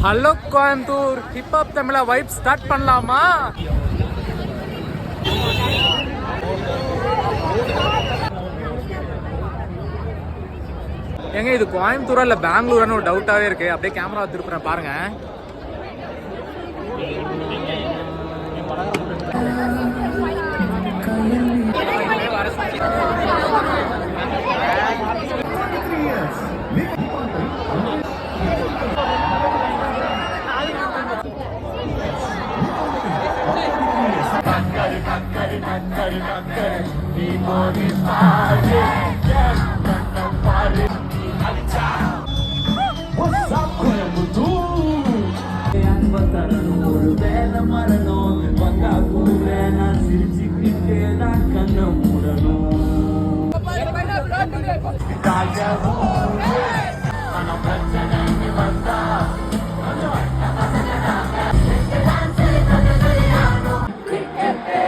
Hello Coimbatore, hip hop தமிழா vibe start பண்ணலாமா? ஏங்க இது கோயம்புத்தூரா இல்லை பெங்களூரான்னு ஒரு டவுட்டாகவே இருக்கு. அப்படியே கேமரா திருப்புறேன் பாருங்க. ஒரு வேலை மரணம் பங்கா கூட நான் சிரிச்சுக்கிட்டே தான் கண்ண மூடணும்.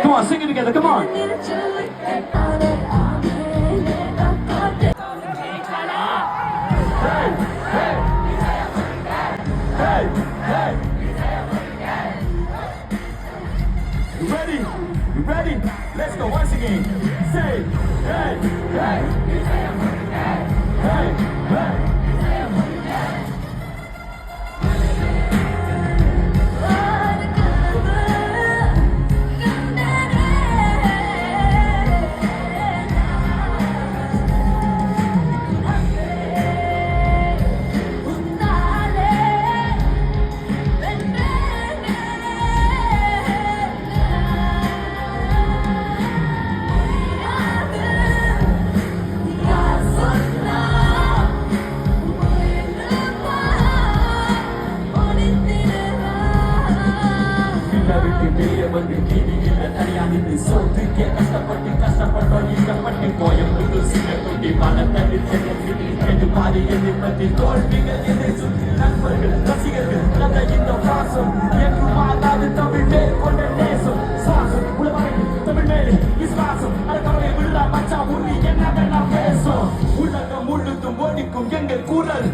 Come on, sing it together, come on. Hey, hey. You ready? You ready? Let's go once again. Say, hey, hey. Hey, hey. கஷ்டப்பட்டு கோயம்புத்து சிங்கக்குட்டி பணத்தடி சென்று பாதி எதிர்ப்பத்தி தோல்விகள் எதை சுற்றி நண்பர்கள் ரசிகர்கள் கதை இந்த பாசம் என்று மாதாது தமிழ் மேல் கொண்ட நேசம் சுவாசம் உலகம் தமிழ் மேலே விசுவாசம் அதுக்கவரை விழா மச்சா உறுதி என்ன வேணா பேசும் உலகம் முழுதும் ஒடிக்கும் எங்கள் குரல்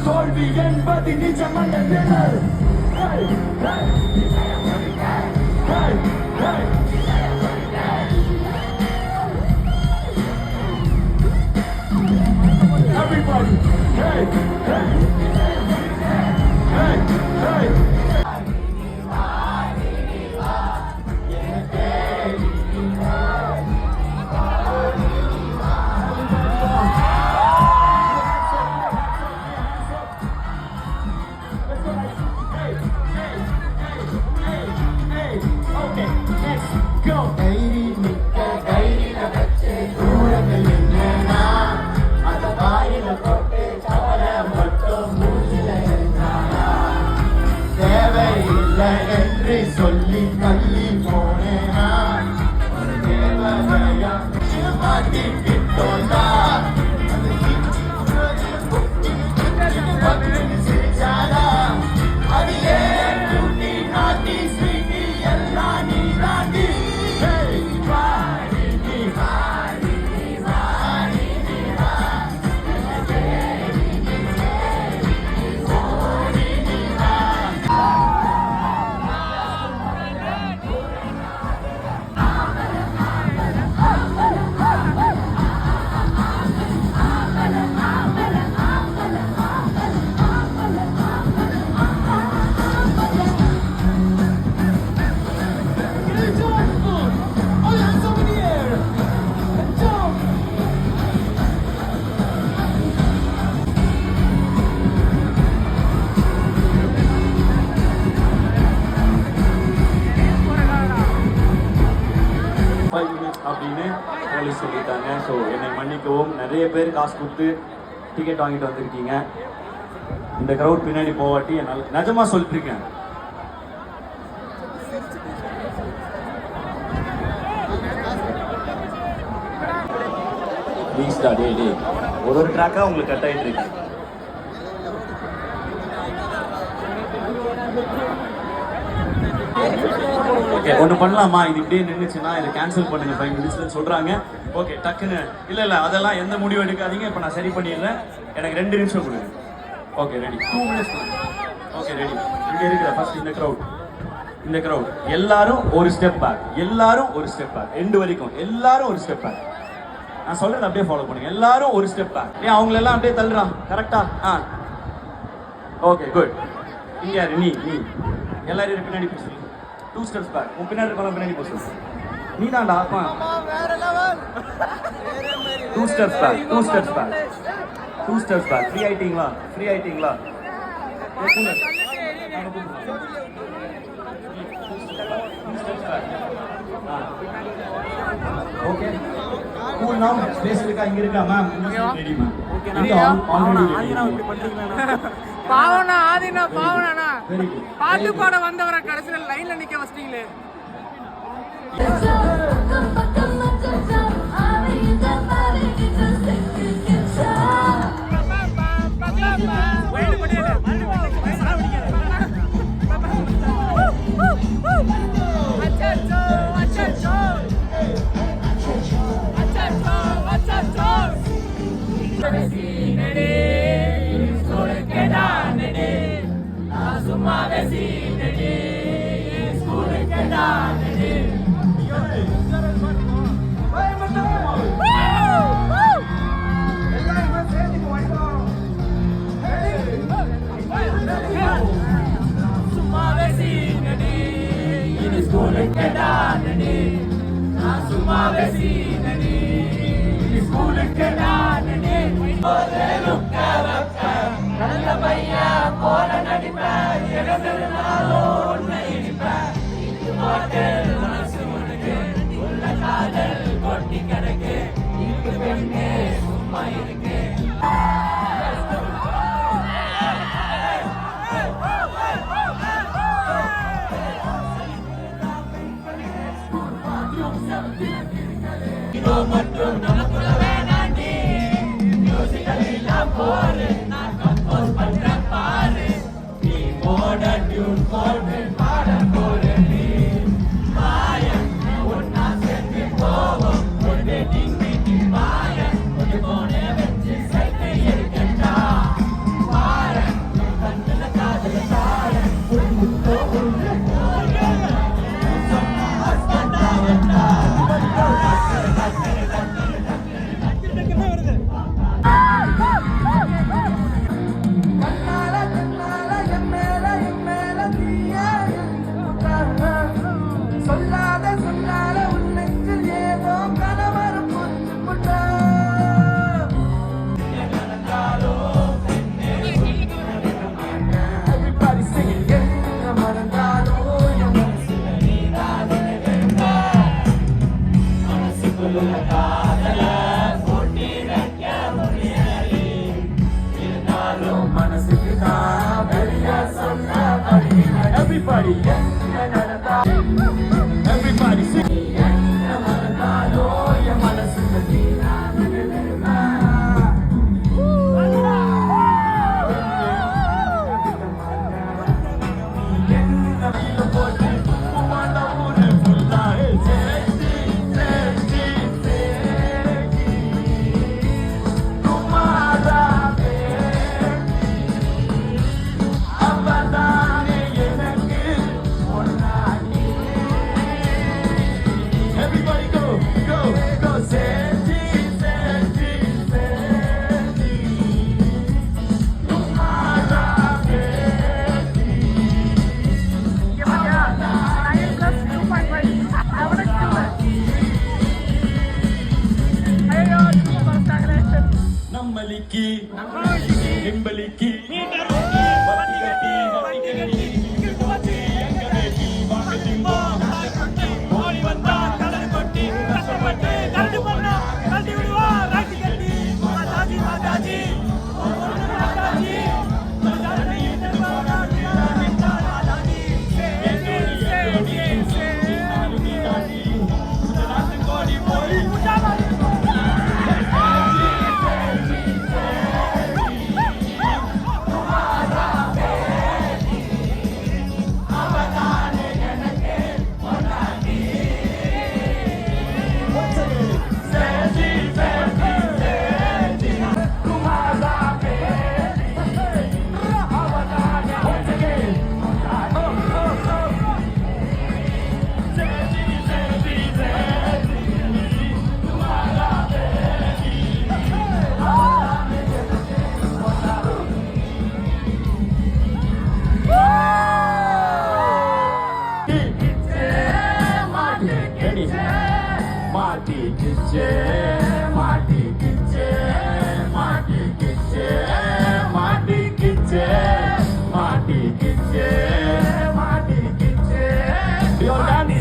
தோல்வி என்பது நிஜமல்ல நிழல். Hey, hey. Hey, hey. Everybody, hey, hey, hey, hey. Okay, let's go. என்று சொல்லி தள்ளி போனேனா தேவதையா மாட்டிக்கிட்டோண்டா சிரிச்சாரா அடியே குட்டி நாட்டி ஸ்வீட்டி எல்லாம் நீ தாண்டி அப்படின்னு போலீஸ் சொல்லிட்டாங்க. ஸோ என்னை மன்னிக்கவும். நிறைய பேர் காசு கொடுத்து டிக்கெட் வாங்கிட்டு வந்திருக்கீங்க. இந்த க்ரௌட் பின்னாடி போவாட்டி என்னால் நிஜமா சொல்லிட்டுருக்கேன். ப்ளீஸ் டா, டே ஒரு ட்ராக்காக உங்களுக்கு கட் ஆகிட்டு இருக்கு. ஓகே, ஒன்று பண்ணலாமா? இது இப்படியே நின்றுச்சுன்னா இதை கேன்சல் பண்ணுங்க 5 மினிட்ஸ்ல சொல்றாங்க. ஓகே, டக்குன்னு இல்லை அதெல்லாம் எந்த முடிவு எடுக்காதீங்க. இப்போ நான் சரி பண்ணிடுறேன். எனக்கு 2 நிமிஷம் கொடுங்க. Okay ready. 2 minutes. Okay ready. இங்க இருக்கிற ஃபர்ஸ்ட் இந்த crowd எல்லாரும் ஒரு ஸ்டெப் பேக், எண்டு வரைக்கும் எல்லாரும் ஒரு ஸ்டெப் பேக். நான் சொல்றத அப்படியே ஃபாலோ பண்ணுங்க. எல்லாரும் ஒரு ஸ்டெப் பேக். ஏன் அவங்கள எல்லாம் அப்படியே தள்ளுறா கரெக்டா? Okay good. இங்க யாரு? நீ எல்லாரும் பின்னாடி போச்சு. 2 ஸ்டெப்ஸ் பேக். உன் பின்னாடி இருக்கலாம், பின்னாடி போச்சு. நீ தான்டா ஆத்மா. 2 ஸ்டெப்ஸ் பேக். ஃப்ரீ ஆயிட்டீங்களா? Okay cool. நவ ஸ்பேஸ் இருக்கா? இங்க இருக்கா ma'am? Ready ma'am. Okay already Bhavana ஆதினா பாவனானா பாட்டு பாட வந்தவர கடைசில லைன்ல நிக்க வச்சிட்டீங்களே. Everybody, everybody sing. Everybody go, Sandy. நம்மளிக்கு எம்பளிக்கு மாட்டிக்கிச்சே மாட்டிக்கிச்சே Your dance.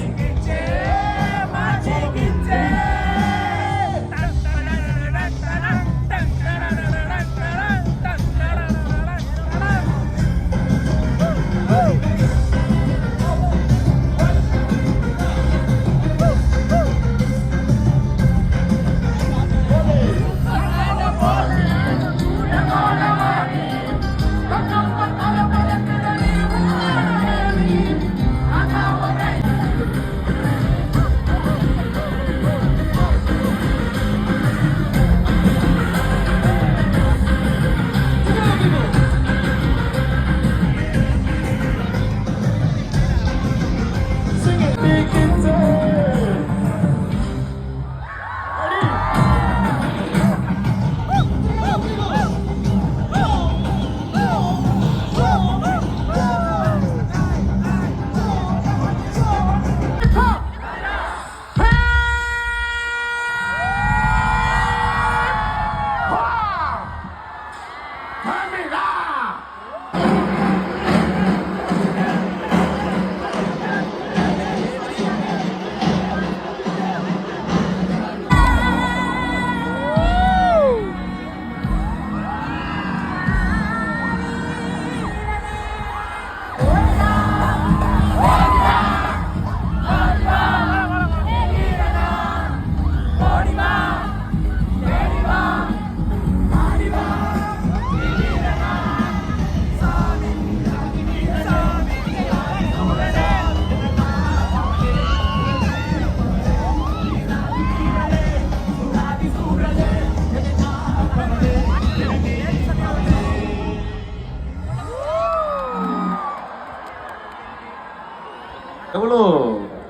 எவ்வளோ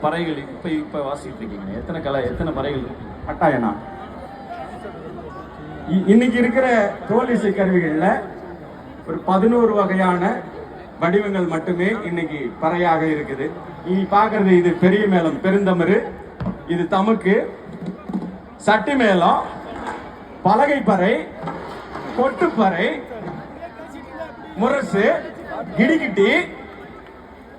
பறைகள் இப்ப வாசிட்டு இருக்கீங்க? எத்தனை பறைகள்? கட்டாயனா இன்னைக்கு இருக்கிற தோல் இசை கருவிகள்ல ஒரு 11 வகையான வடிவங்கள் மட்டுமே இன்னைக்கு பறையாக இருக்குது. நீ பாக்குறது இது பெரிய மேளம், பெருந்தமரு, இது தமுக்கு, சட்டி மேளம், பலகை பறை, கொட்டுப்பறை, முரசு, கிடிகிட்டி,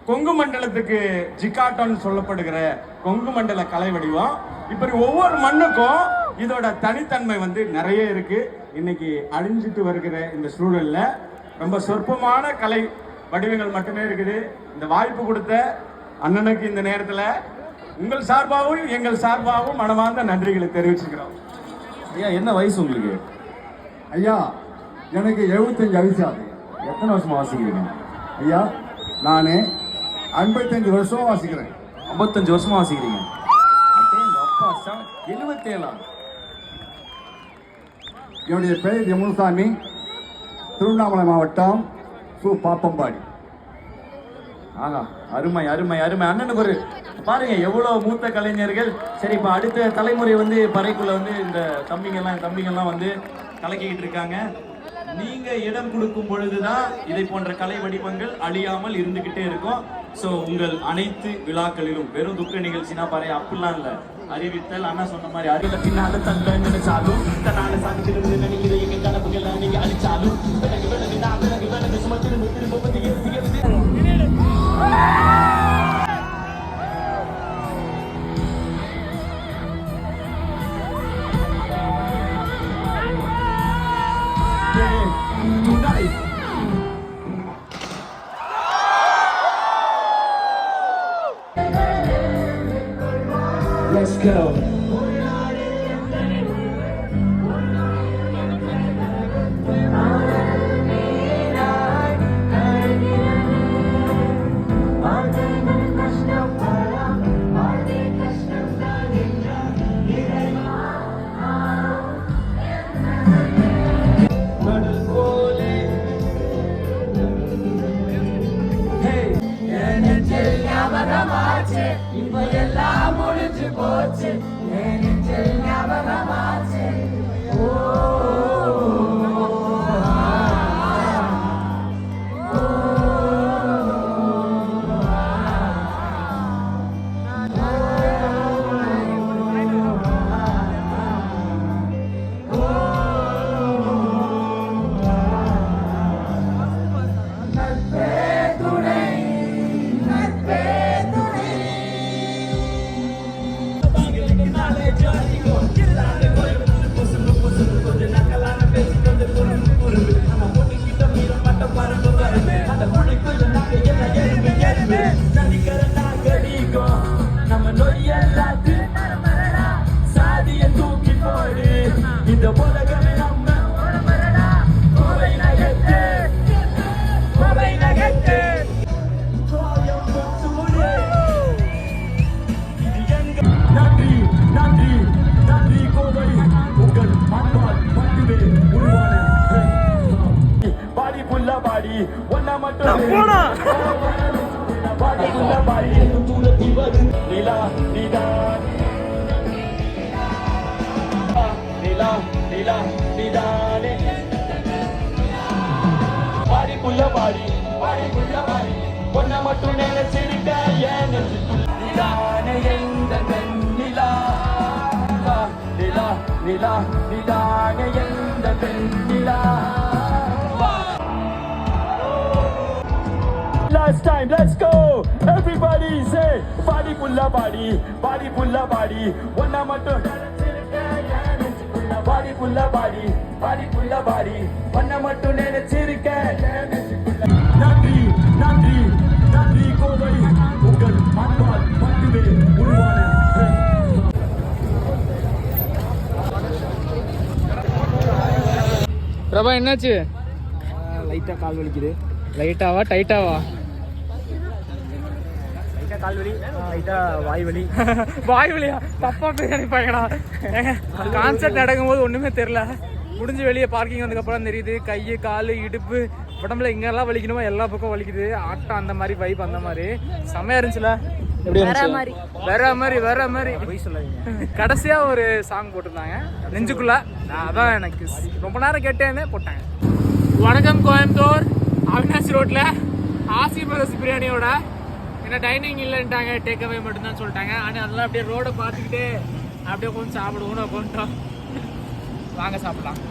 கொங்கு மண்டலத்துக்கு ஜிகாட்டோன்னு சொல்லப்படுகிற கொங்கு மண்டல கலை வடிவம். இப்படி ஒவ்வொரு மண்ணுக்கும் இதோட தனித்தன்மை வந்து நிறைய இருக்கு. இன்னைக்கு அழிஞ்சிட்டு வருகிற இந்த சூழல்ல ரொம்ப சொற்பமான கலை வடிவங்கள் மட்டுமே இருக்குது. இந்த வாய்ப்பு கொடுத்த அண்ணனுக்கு இந்த நேரத்தில் உங்கள் சார்பாகவும் எங்கள் சார்பாகவும் மனமார்ந்த நன்றிகளை தெரிவிச்சுக்கிறோம். ஐயா, என்ன வயசு உங்களுக்கு? ஐயா, எனக்கு 75 வயசு ஆகுது. எத்தனை வருஷமா வாசிக்கிறீங்க? ஐயா, நான் 55 வருஷமா வாசிக்கிறேன். 55 வருஷமா வாசிக்கிறீங்க? 77. என்னுடைய பெயர் யமுனசாமி, திருவண்ணாமலை மாவட்டம் பாப்பம்பாடி. ஆகா, அருமை அருமை அருமை. அண்ணனுக்கு ஒரு பாருங்க எவ்வளவு மூத்த கலைஞர்கள். சரி, இப்ப அடுத்த தலைமுறை வந்து பறைக்குள்ள வந்து இந்த தம்பிங்கெல்லாம் வந்து கலக்கிக்கிட்டு இருக்காங்க. நீங்க இடம் கொடுக்கும் பொழுதுதான் இதை போன்ற கலை வடிவங்கள் அழியாமல் இருந்துகிட்டே இருக்கும். சோ உங்கள் அனைத்து விழாக்களிலும் வெறும் துக்க நிகழ்ச்சினா பறை அப்படிலாம் இல்ல, அறிவித்தல் அண்ணா சொன்ன மாதிரி அறிவில பின்னால தந்த நினைச்சாலும் தன்னால சாதிச்சிருந்து நினைக்கிற எங்க கனவுகளை நீங்க அழிச்சாலும் விலகு சும்மா திரும்ப வந்து Let's go. இப்ப எல்லாம் முடிஞ்சு போச்சு, ஞாபகமாச்சு. ஒன்னா மட்டும் பாடிக்குள்ள பாடி தூரத்தி வரும் நிலா நிதான் நிலா நிலா நிதானே பாடிக்குள்ள பாடி பாடிக்குள்ள பாடி ஒன்னா மட்டும் நினைச்சிருக்க ஏன் நிதானே எந்த நிலா நிலா நிலா நிதானே எந்த நிலா. Last time, let's go! Everybody say, body pulla body, body pulla body. One mattu, body pulla body, body pulla body. One mattu nenachirukka. Nandri, nandri, nandri kovai. Ungal anbal mattuve uruvana. Prabha என்னாச்சு? லைட்டாக கால் வலிக்குது. லைட்டாவா டைட்டாவா? லைட்டாக கால் வலி, லைட்டாக வாய் வலி. வாய் வலியா? தப்பா பேர் நினைப்பாங்கடா. கான்சர்ட் நடக்கும்போது ஒண்ணுமே தெரியல. முடிஞ்சு வெளியே பார்க்கிங் வந்ததுக்கப்புறம் தெரியுது கை கால் இடுப்பு உடம்புல இங்கெல்லாம் வலிக்கணுமோ எல்லா பக்கம் வலிக்குது. ஆட்டம் அந்த மாதிரி வைப் அந்த மாதிரி செம்மையா இருந்துச்சுல. வேற மாதிரி வேற மாதிரி போய் சொல்லாதீங்க. கடைசியா ஒரு சாங் போட்டிருந்தாங்க நெஞ்சுக்குள்ள. நான் அதான் எனக்கு ரொம்ப நேரம் கேட்டேன்னு போட்டாங்க. வணக்கம் கோயம்புத்தூர் அவினாசி ரோட்ல ஆசி பிரதர்ஸ் பிரியாணியோட என்ன டைனிங் இல்லைன்ட்டாங்க, டேக் அவே மட்டும்தான் சொல்லிட்டாங்க. ஆனால் அதெல்லாம் அப்படியே ரோடை பார்த்துக்கிட்டு அப்படியே கொஞ்சம் சாப்பிடுவோன்னு உட்காந்துட்டோம். வாங்க சாப்பிடலாம்.